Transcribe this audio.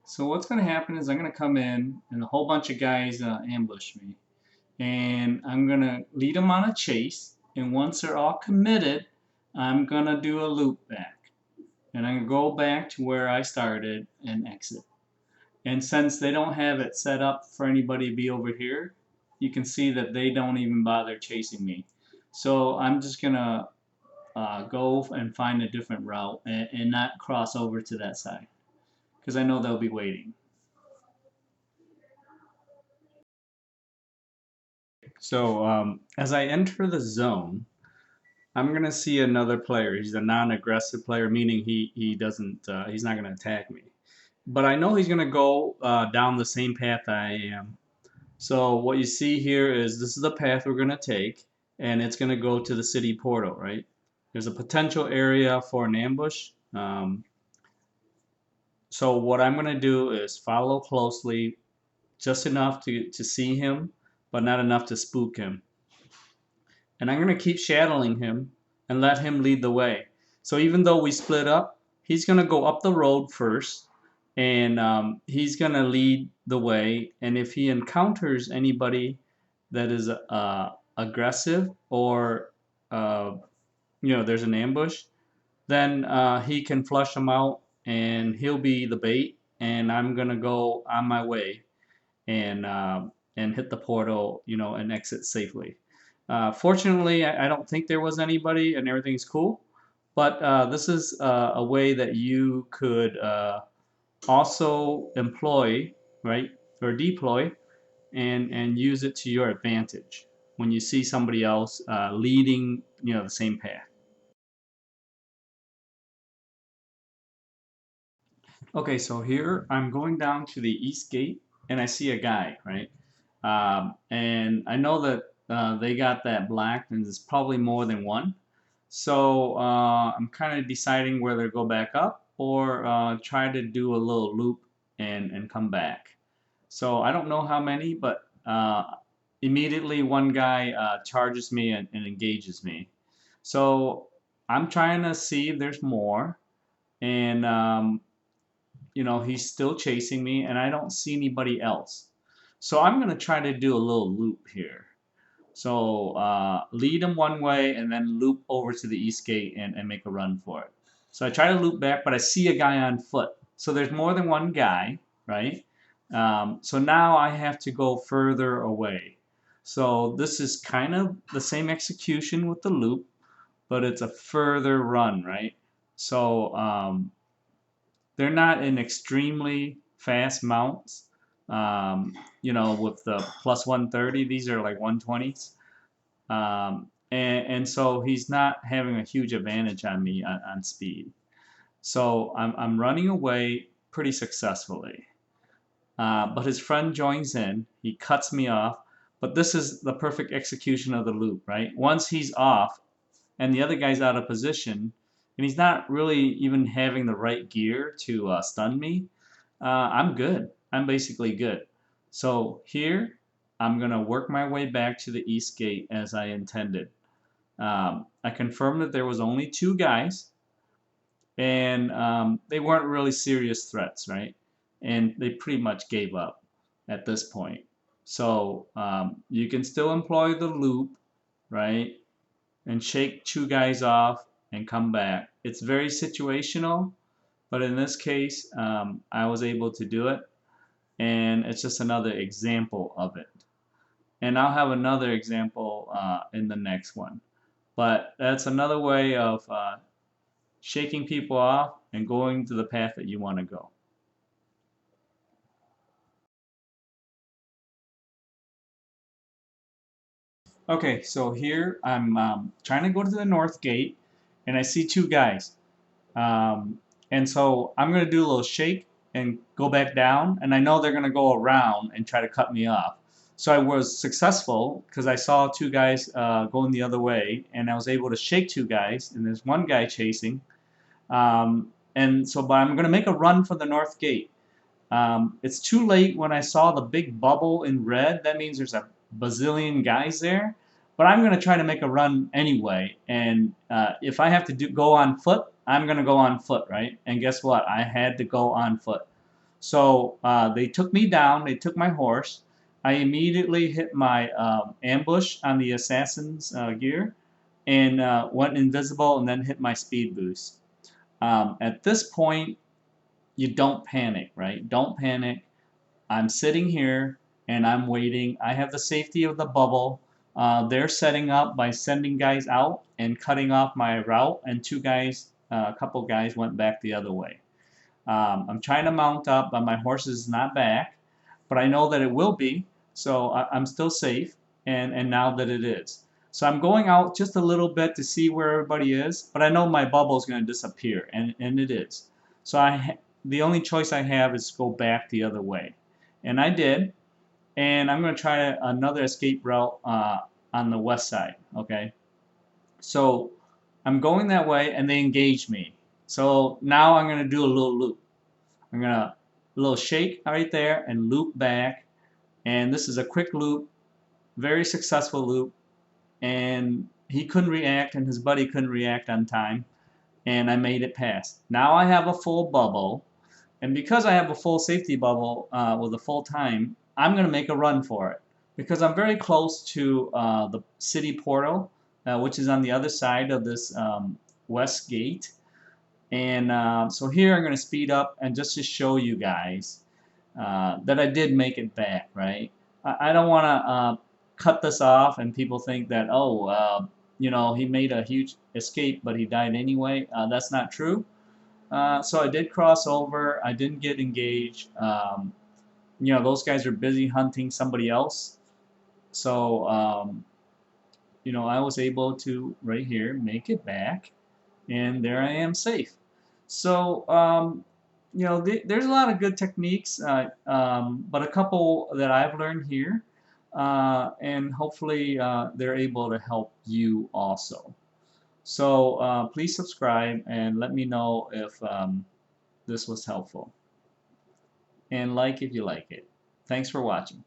So what's going to happen is I'm going to come in and a whole bunch of guys ambush me. And I'm going to lead them on a chase. And once they're all committed, I'm going to do a loop back. And I'm going to go back to where I started and exit. And since they don't have it set up for anybody to be over here, you can see that they don't even bother chasing me. So I'm just going to go and find a different route and not cross over to that side because I know they'll be waiting. So as I enter the zone, I'm gonna see another player. He's a non-aggressive player, meaning he doesn't he's not gonna attack me. But I know he's gonna go down the same path I am. So what you see here is this is the path we're gonna take, and it's gonna go to the city portal, right? There's a potential area for an ambush. So what I'm gonna do is follow closely, just enough to see him, but not enough to spook him. And I'm going to keep shadowing him and let him lead the way. So even though we split up, he's going to go up the road first, and he's going to lead the way. And if he encounters anybody that is aggressive or there's an ambush, then he can flush them out, and he'll be the bait. And I'm going to go on my way and hit the portal, and exit safely. Fortunately, I don't think there was anybody, and everything's cool. But this is a way that you could also employ, right, or deploy, and use it to your advantage when you see somebody else leading, the same path. Okay, so here I'm going down to the east gate, and I see a guy, right? And I know that they got that black, and there's probably more than one. So I'm kind of deciding whether to go back up or try to do a little loop and come back. So I don't know how many, but immediately one guy charges me and engages me. So I'm trying to see if there's more, and he's still chasing me, and I don't see anybody else. So I'm going to try to do a little loop here. So lead him one way and then loop over to the east gate and make a run for it. So I try to loop back, but I see a guy on foot. So there's more than one guy, right? So now I have to go further away. So this is kind of the same execution with the loop, but it's a further run, right? So they're not in extremely fast mounts. With the plus 130, these are like 120s. And so he's not having a huge advantage on me on speed. So I'm running away pretty successfully. But his friend joins in. He cuts me off. But this is the perfect execution of the loop, right? Once he's off and the other guy's out of position, and he's not really even having the right gear to stun me, I'm good. I'm basically good. So here, I'm going to work my way back to the east gate as I intended. I confirmed that there was only two guys, and they weren't really serious threats, right? And they pretty much gave up at this point. So you can still employ the loop, right? And shake two guys off and come back. It's very situational, but in this case, I was able to do it, and it's just another example of it. And I'll have another example in the next one. But that's another way of shaking people off and going to the path that you want to go. Okay, so here I'm trying to go to the north gate, and I see two guys. And so I'm going to do a little shake and go back down, and I know they're going to go around and try to cut me off. So I was successful because I saw two guys going the other way, and I was able to shake two guys, and there's one guy chasing. But I'm going to make a run for the north gate. It's too late when I saw the big bubble in red. That means there's a bazillion guys there. But I'm going to try to make a run anyway. And if I have to go on foot, I'm going to go on foot, right? And guess what? I had to go on foot. So they took me down, they took my horse. I immediately hit my ambush on the assassin's gear and went invisible and then hit my speed boost. At this point, you don't panic, right? Don't panic. I'm sitting here and I'm waiting. I have the safety of the bubble. They're setting up by sending guys out and cutting off my route, and a couple guys went back the other way. I'm trying to mount up, but my horse is not back. But I know that it will be, so I'm still safe, and now that it is. So I'm going out just a little bit to see where everybody is, but I know my bubble is going to disappear, and it is. So the only choice I have is to go back the other way. And I did, and I'm going to try another escape route on the west side, okay? So I'm going that way, and they engage me. So now I'm going to do a little loop. I'm going to a little shake right there and loop back. And this is a quick loop, very successful loop. And he couldn't react, and his buddy couldn't react on time. And I made it past. Now I have a full bubble. And because I have a full safety bubble with a full time, I'm going to make a run for it. Because I'm very close to the city portal, which is on the other side of this west gate. And so here I'm going to speed up and just to show you guys that I did make it back, right? I don't want to cut this off and people think that, oh, you know, he made a huge escape, but he died anyway. That's not true. So I did cross over. I didn't get engaged. You know, those guys are busy hunting somebody else. So, you know, I was able to, right here, make it back. And there I am safe. So, you know, there's a lot of good techniques, but a couple that I've learned here, and hopefully they're able to help you also. So please subscribe and let me know if this was helpful. And like if you like it. Thanks for watching.